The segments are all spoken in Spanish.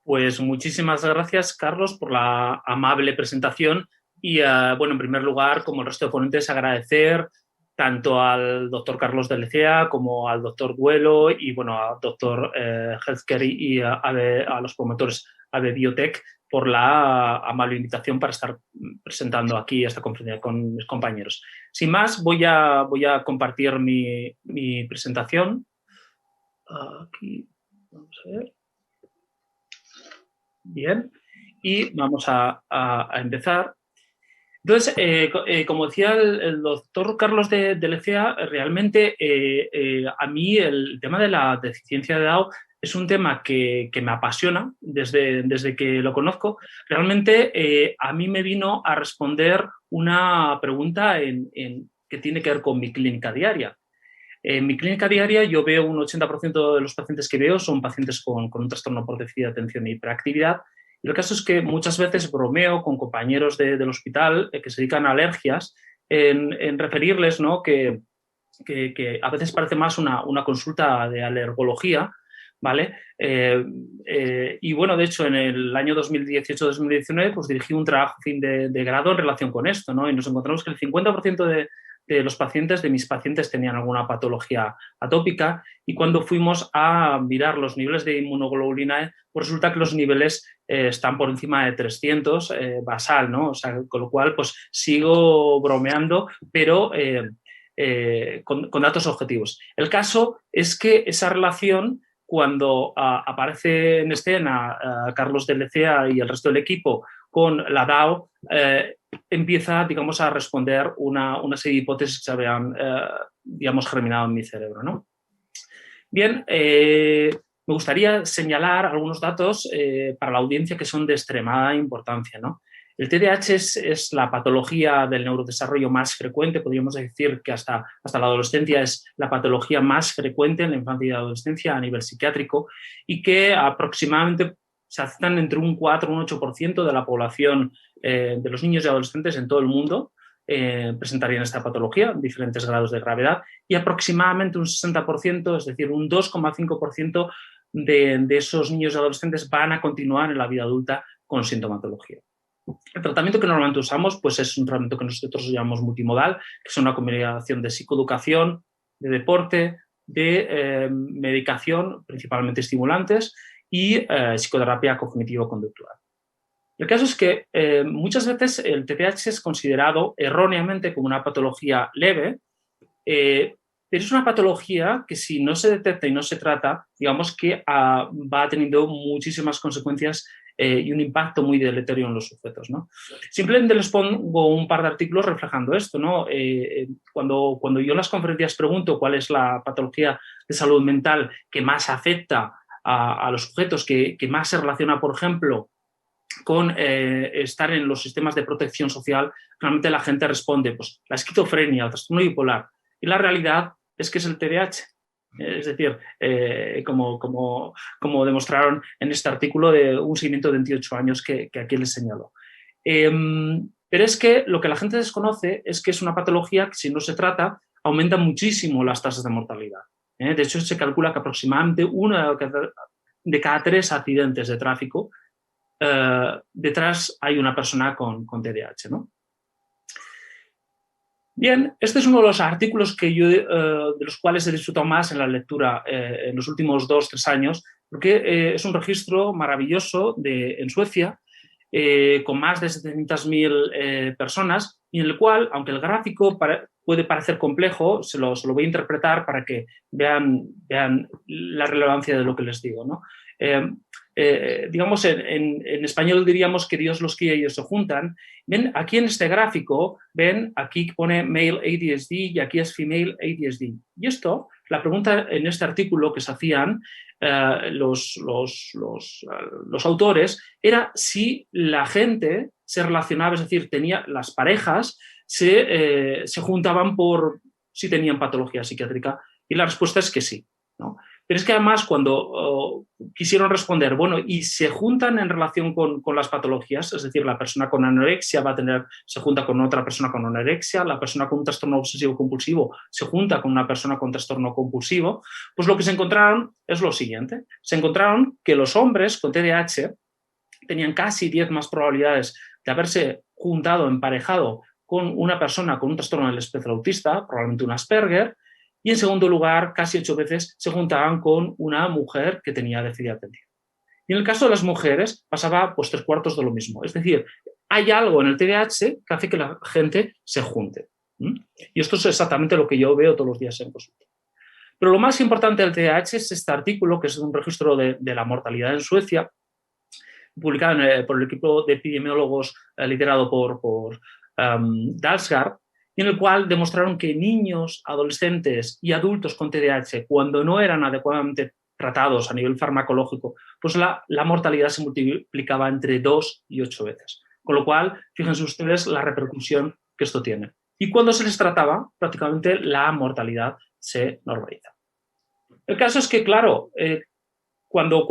Pues muchísimas gracias, Carlos, por la amable presentación y, bueno, en primer lugar, como el resto de ponentes, agradecer tanto al doctor Carlos de Lecea como al doctor Duelo y, bueno, al doctor Healthcare y a los promotores AB Biotech por la amable invitación para estar presentando aquí esta conferencia con mis compañeros. Sin más, voy a compartir mi presentación. Aquí, vamos a ver. Bien, y vamos a empezar. Entonces, como decía el doctor Carlos de Lecea, realmente a mí el tema de la deficiencia de DAO es un tema que me apasiona desde que lo conozco. Realmente a mí me vino a responder una pregunta que tiene que ver con mi clínica diaria. En mi clínica diaria yo veo un 80% de los pacientes que veo son pacientes con un trastorno por déficit de atención e hiperactividad. Y el caso es que muchas veces bromeo con compañeros del hospital que se dedican a alergias en referirles, ¿no?, que a veces parece más una consulta de alergología, ¿vale? Y bueno, de hecho, en el año 2018-2019 pues dirigí un trabajo fin de grado en relación con esto, ¿no? Y nos encontramos que el 50% de los pacientes, de mis pacientes, tenían alguna patología atópica, y cuando fuimos a mirar los niveles de inmunoglobulina E, pues resulta que los niveles están por encima de 300 basal, ¿no? O sea, con lo cual pues sigo bromeando, pero con datos objetivos. El caso es que esa relación, cuando aparece en escena Carlos de Lecea y el resto del equipo con la DAO, empieza, digamos, a responder una serie de hipótesis que se habían, digamos, germinado en mi cerebro, ¿no? Bien, me gustaría señalar algunos datos para la audiencia que son de extremada importancia, ¿no? El TDAH es la patología del neurodesarrollo más frecuente. Podríamos decir que hasta la adolescencia es la patología más frecuente en la infancia y la adolescencia a nivel psiquiátrico, y que aproximadamente se aceptan entre un 4 y un 8% de la población de los niños y adolescentes en todo el mundo presentarían esta patología en diferentes grados de gravedad, y aproximadamente un 60%, es decir, un 2,5% de esos niños y adolescentes van a continuar en la vida adulta con sintomatología. El tratamiento que normalmente usamos pues es un tratamiento que nosotros llamamos multimodal, que es una combinación de psicoeducación, de deporte, de medicación, principalmente estimulantes, y psicoterapia cognitivo-conductual. El caso es que muchas veces el TDAH es considerado erróneamente como una patología leve, pero es una patología que, si no se detecta y no se trata, digamos que va teniendo muchísimas consecuencias y un impacto muy deleterio en los sujetos, ¿no? Simplemente les pongo un par de artículos reflejando esto, ¿no? Cuando yo en las conferencias pregunto cuál es la patología de salud mental que más afecta a los sujetos, que más se relaciona, por ejemplo, con estar en los sistemas de protección social, realmente la gente responde pues la esquizofrenia, el trastorno bipolar, y la realidad es que es el TDAH. Es decir, como demostraron en este artículo de un seguimiento de 28 años que aquí les señalo. Pero es que lo que la gente desconoce es que es una patología que, si no se trata, aumenta muchísimo las tasas de mortalidad. De hecho, se calcula que aproximadamente una de cada 3 accidentes de tráfico detrás hay una persona con TDAH, ¿no? Bien, este es uno de los artículos que yo, de los cuales he disfrutado más en la lectura en los últimos 2-3 años, porque es un registro maravilloso en Suecia, con más de 700.000 personas, y en el cual, aunque el gráfico puede parecer complejo, se lo voy a interpretar para que vean la relevancia de lo que les digo, ¿no? Digamos, en español diríamos que Dios los cría y ellos se juntan. Ven, aquí en este gráfico, ven, aquí pone male ADSD y aquí es female ADSD. Y esto, la pregunta en este artículo que se hacían los autores, era si la gente se relacionaba, es decir, las parejas se juntaban por si tenían patología psiquiátrica, y la respuesta es que sí, ¿no? Pero es que además cuando quisieron responder, bueno, y se juntan en relación con las patologías, es decir, la persona con anorexia se junta con otra persona con anorexia, la persona con un trastorno obsesivo compulsivo se junta con una persona con trastorno compulsivo, pues lo que se encontraron es lo siguiente. Se encontraron que los hombres con TDAH tenían casi 10 más probabilidades de haberse juntado, emparejado con una persona con un trastorno del espectro autista, probablemente un Asperger, y en segundo lugar, casi 8 veces se juntaban con una mujer que tenía déficit de atención. Y en el caso de las mujeres pasaba pues 3/4 de lo mismo. Es decir, hay algo en el TDAH que hace que la gente se junte. Y esto es exactamente lo que yo veo todos los días en consulta. Pero lo más importante del TDAH es este artículo, que es un registro de la mortalidad en Suecia, publicado por el equipo de epidemiólogos liderado por Dalsgaard, en el cual demostraron que niños, adolescentes y adultos con TDAH, cuando no eran adecuadamente tratados a nivel farmacológico, pues la mortalidad se multiplicaba entre 2 y 8 veces. Con lo cual, fíjense ustedes la repercusión que esto tiene. Y cuando se les trataba, prácticamente la mortalidad se normaliza. El caso es que, claro, cuando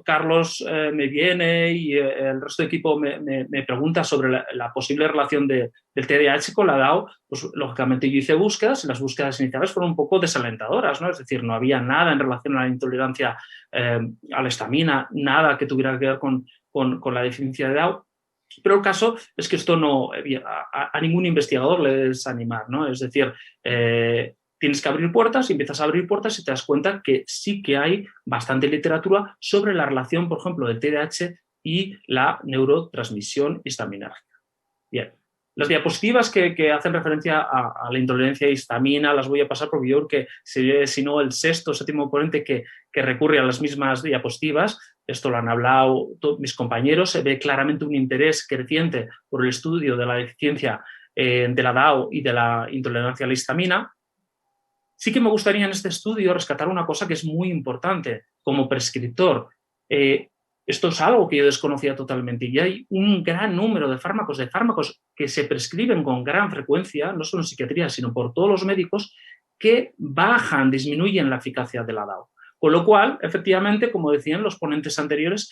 Carlos me viene y el resto del equipo me pregunta sobre la posible relación del TDAH con la DAO, pues lógicamente yo hice búsquedas y las búsquedas iniciales fueron un poco desalentadoras, ¿no? Es decir, no había nada en relación a la intolerancia a la histamina, nada que tuviera que ver con la deficiencia de DAO. Pero el caso es que esto no a ningún investigador le debe desanimar, ¿no? Es decir, tienes que abrir puertas y empiezas a abrir puertas y te das cuenta que sí que hay bastante literatura sobre la relación, por ejemplo, del TDAH y la neurotransmisión histaminérgica. Bien, las diapositivas que hacen referencia a la intolerancia a histamina las voy a pasar porque yo creo que sería, si no, el sexto o séptimo ponente que recurre a las mismas diapositivas. Esto lo han hablado todos mis compañeros. Se ve claramente un interés creciente por el estudio de la deficiencia de la DAO y de la intolerancia a la histamina. Sí que me gustaría en este estudio rescatar una cosa que es muy importante como prescriptor. Esto es algo que yo desconocía totalmente y hay un gran número de fármacos que se prescriben con gran frecuencia, no solo en psiquiatría, sino por todos los médicos, que disminuyen la eficacia de la DAO. Con lo cual, efectivamente, como decían los ponentes anteriores,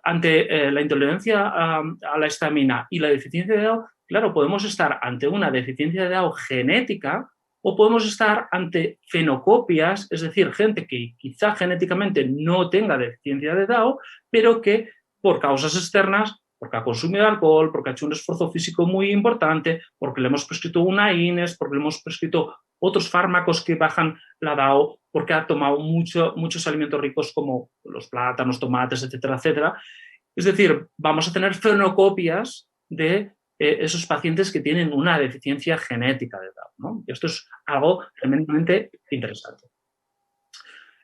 ante la intolerancia a la histamina y la deficiencia de DAO, claro, podemos estar ante una deficiencia de DAO genética o podemos estar ante fenocopias, es decir, gente que quizá genéticamente no tenga deficiencia de DAO, pero que por causas externas, porque ha consumido alcohol, porque ha hecho un esfuerzo físico muy importante, porque le hemos prescrito una INES, porque le hemos prescrito otros fármacos que bajan la DAO, porque ha tomado muchos alimentos ricos como los plátanos, tomates, etcétera, etcétera. Es decir, vamos a tener fenocopias de esos pacientes que tienen una deficiencia genética de DAO, ¿no? Y esto es algo tremendamente interesante.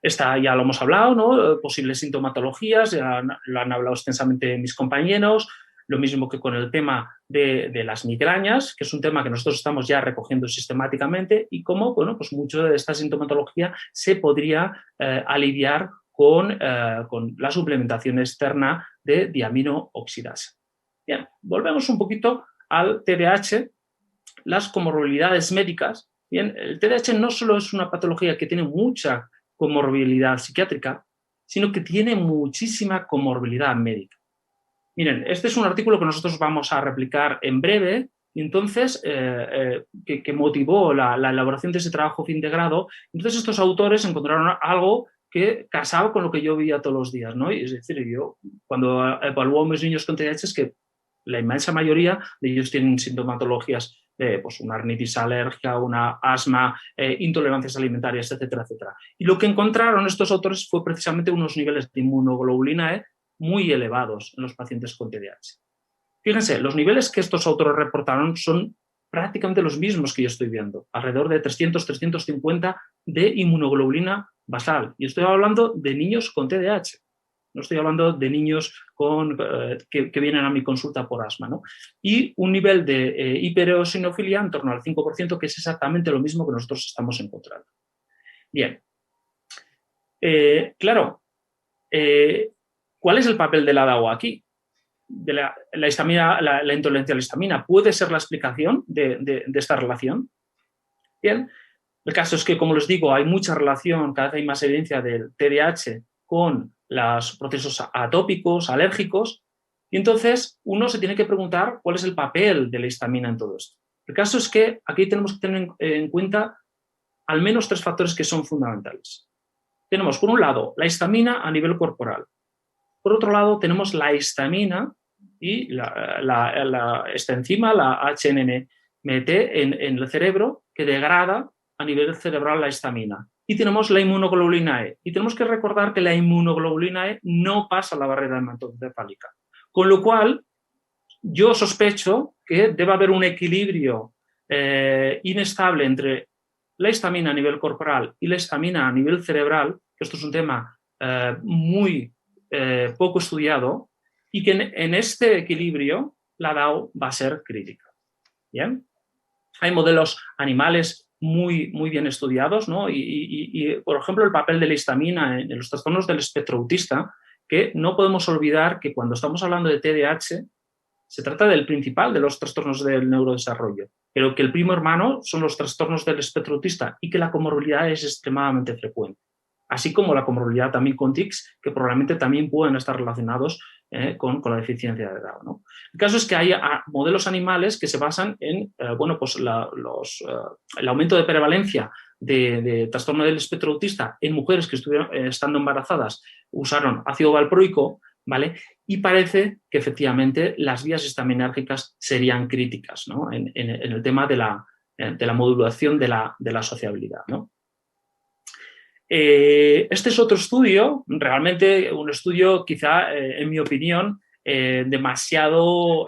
Esta ya lo hemos hablado, ¿no? Posibles sintomatologías, ya lo han hablado extensamente mis compañeros, lo mismo que con el tema de las migrañas, que es un tema que nosotros estamos ya recogiendo sistemáticamente y cómo, bueno, pues mucho de esta sintomatología se podría aliviar con la suplementación externa de diaminooxidasa. Bien, volvemos un poquito al TDAH, las comorbilidades médicas. Bien, el TDAH no solo es una patología que tiene mucha comorbilidad psiquiátrica, sino que tiene muchísima comorbilidad médica. Miren, este es un artículo que nosotros vamos a replicar en breve, y entonces, que motivó la elaboración de ese trabajo fin de grado. Entonces estos autores encontraron algo que casaba con lo que yo veía todos los días, ¿no? Y es decir, yo cuando evalúo a mis niños con TDAH es que la inmensa mayoría de ellos tienen sintomatologías de pues una rinitis alérgica, una asma, intolerancias alimentarias, etcétera, etcétera. Y lo que encontraron estos autores fue precisamente unos niveles de inmunoglobulina E muy elevados en los pacientes con TDAH. Fíjense, los niveles que estos autores reportaron son prácticamente los mismos que yo estoy viendo, alrededor de 300-350 de inmunoglobulina basal. Y estoy hablando de niños con TDAH. No estoy hablando de niños que vienen a mi consulta por asma, ¿no? Y un nivel de hipereosinofilia en torno al 5%, que es exactamente lo mismo que nosotros estamos encontrando. Bien. Claro, ¿cuál es el papel de la DAO aquí? De la histamina, la intolerancia a la histamina, ¿puede ser la explicación de esta relación? Bien, El caso es que, como les digo, hay mucha relación, cada vez hay más evidencia del TDAH con los procesos atópicos, alérgicos, y entonces uno se tiene que preguntar cuál es el papel de la histamina en todo esto. El caso es que aquí tenemos que tener en cuenta al menos 3 factores que son fundamentales. Tenemos, por un lado, la histamina a nivel corporal. Por otro lado, tenemos la histamina y esta enzima, la HNMT, en el cerebro, que degrada a nivel cerebral la histamina. Y tenemos la inmunoglobulina E. Y tenemos que recordar que la inmunoglobulina E no pasa la barrera hematoencefálica. Con lo cual, yo sospecho que debe haber un equilibrio inestable entre la histamina a nivel corporal y la histamina a nivel cerebral, que esto es un tema muy poco estudiado, y que en este equilibrio la DAO va a ser crítica. ¿Bien? Hay modelos animales muy bien estudiados, ¿no? Por ejemplo, el papel de la histamina en los trastornos del espectro autista, que no podemos olvidar que cuando estamos hablando de TDAH, se trata del principal de los trastornos del neurodesarrollo, pero que el primo hermano son los trastornos del espectro autista y que la comorbilidad es extremadamente frecuente, así como la comorbilidad también con tics, que probablemente también pueden estar relacionados con la deficiencia de Down, ¿no? El caso es que hay modelos animales que se basan en pues el aumento de prevalencia de trastorno del espectro autista en mujeres que estuvieron estando embarazadas, usaron ácido valproico, ¿vale? Y parece que efectivamente las vías histaminérgicas serían críticas, ¿no? en el tema de la modulación de la sociabilidad, ¿no? Este es otro estudio, realmente un estudio quizá, en mi opinión, demasiado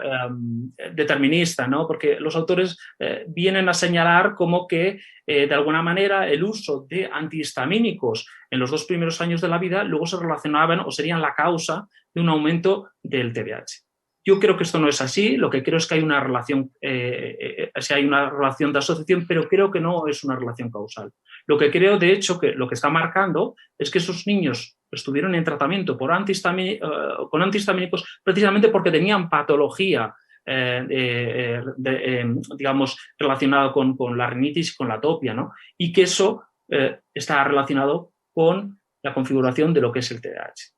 determinista, ¿no? Porque los autores vienen a señalar como que de alguna manera el uso de antihistamínicos en los 2 primeros años de la vida luego se relacionaban o serían la causa de un aumento del TDAH. Yo creo que esto no es así, lo que creo es que hay una relación, hay una relación de asociación, pero creo que no es una relación causal. Lo que creo, de hecho, que lo que está marcando es que esos niños estuvieron en tratamiento con antihistamínicos precisamente porque tenían patología, digamos, relacionada con la rinitis y con la atopia, ¿no? Y que eso está relacionado con la configuración de lo que es el TDAH.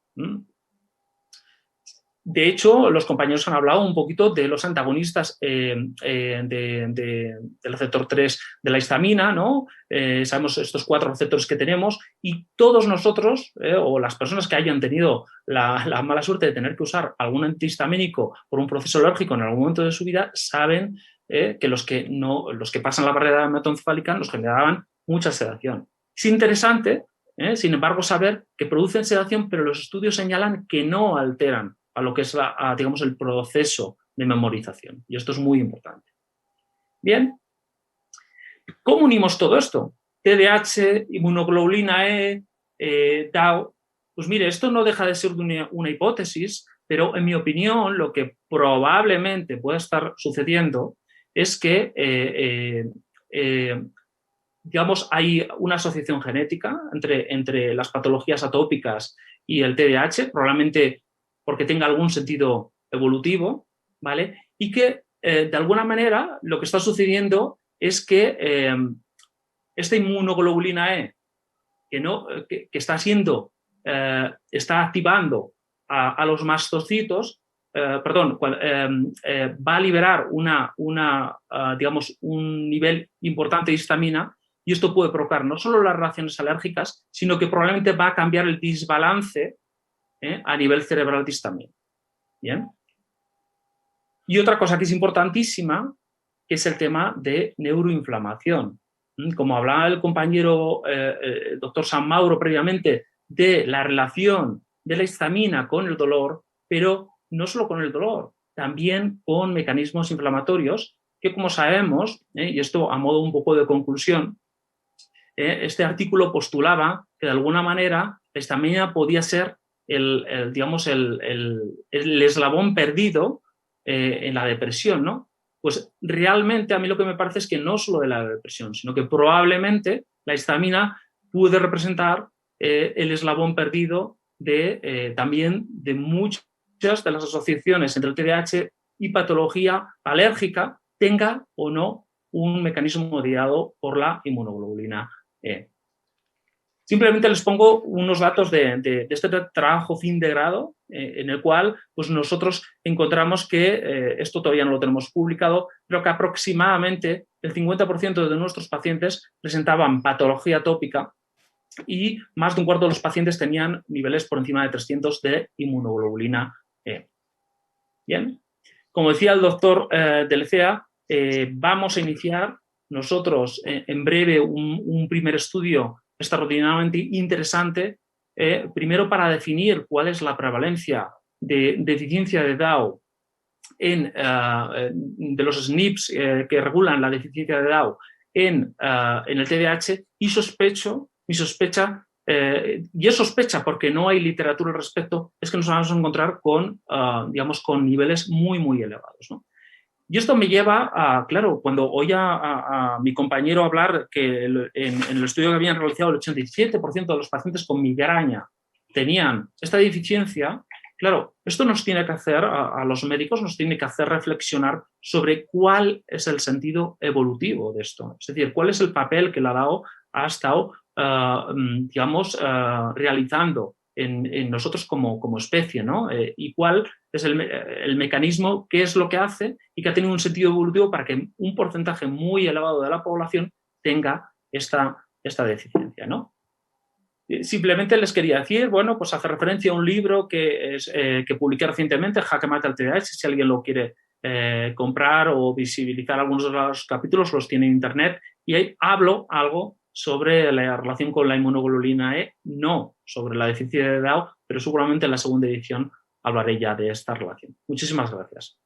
De hecho, los compañeros han hablado un poquito de los antagonistas del receptor 3 de la histamina, ¿no? Sabemos estos 4 receptores que tenemos y todos nosotros, o las personas que hayan tenido la mala suerte de tener que usar algún antihistamínico por un proceso alérgico en algún momento de su vida, saben que los que pasan la barrera hematoencefálica nos generaban mucha sedación. Es interesante, sin embargo, saber que producen sedación, pero los estudios señalan que no alteran a lo que es digamos, el proceso de memorización. Y esto es muy importante. Bien, ¿cómo unimos todo esto? TDAH, inmunoglobulina E, DAO. Pues mire, esto no deja de ser una hipótesis, pero en mi opinión lo que probablemente pueda estar sucediendo es que digamos, hay una asociación genética entre las patologías atópicas y el TDAH, probablemente porque tenga algún sentido evolutivo, ¿vale? Y que, de alguna manera, lo que está sucediendo es que esta inmunoglobulina E, que está activando a los mastocitos, va a liberar digamos, un nivel importante de histamina, y esto puede provocar no solo las reacciones alérgicas, sino que probablemente va a cambiar el desbalance a nivel cerebral de histamina. ¿Bien? Y otra cosa que es importantísima, que es el tema de neuroinflamación. Como hablaba el compañero doctor San Mauro previamente, de la relación de la histamina con el dolor, pero no solo con el dolor, también con mecanismos inflamatorios que, como sabemos, y esto a modo un poco de conclusión, este artículo postulaba que de alguna manera la histamina podía ser digamos, el eslabón perdido en la depresión, ¿no? Pues realmente a mí lo que me parece es que no solo de la depresión, sino que probablemente la histamina puede representar el eslabón perdido también de muchas de las asociaciones entre el TDAH y patología alérgica, tenga o no un mecanismo mediado por la inmunoglobulina E. Simplemente les pongo unos datos de este trabajo fin de grado, en el cual pues nosotros encontramos que, esto todavía no lo tenemos publicado, pero que aproximadamente el 50% de nuestros pacientes presentaban patología atópica y más de un cuarto de los pacientes tenían niveles por encima de 300 de inmunoglobulina E. Bien, como decía el doctor Delecea, vamos a iniciar nosotros en breve un primer estudio extraordinariamente interesante, primero para definir cuál es la prevalencia de deficiencia de DAO de los SNPs que regulan la deficiencia de DAO en el TDAH, y mi sospecha, y es sospecha porque no hay literatura al respecto, es que nos vamos a encontrar con, digamos, con niveles muy, muy elevados, ¿no? Y esto me lleva a, claro, cuando oí a mi compañero hablar que en el estudio que habían realizado el 87% de los pacientes con migraña tenían esta deficiencia, claro, esto nos tiene que hacer, a los médicos, nos tiene que hacer reflexionar sobre cuál es el sentido evolutivo de esto. Es decir, cuál es el papel que la DAO ha estado, digamos, realizando en nosotros como especie, ¿no? Y cuál es el mecanismo, qué es lo que hace y que ha tenido un sentido evolutivo para que un porcentaje muy elevado de la población tenga esta deficiencia, ¿no? Simplemente les quería decir, bueno, pues hace referencia a un libro que publiqué recientemente, Jaque Mate al TDAH, si alguien lo quiere comprar o visibilizar algunos de los capítulos, los tiene en internet, y ahí hablo algo sobre la relación con la inmunoglobulina E, no sobre la deficiencia de DAO, pero seguramente en la segunda edición hablaré ya de esta relación. Muchísimas gracias.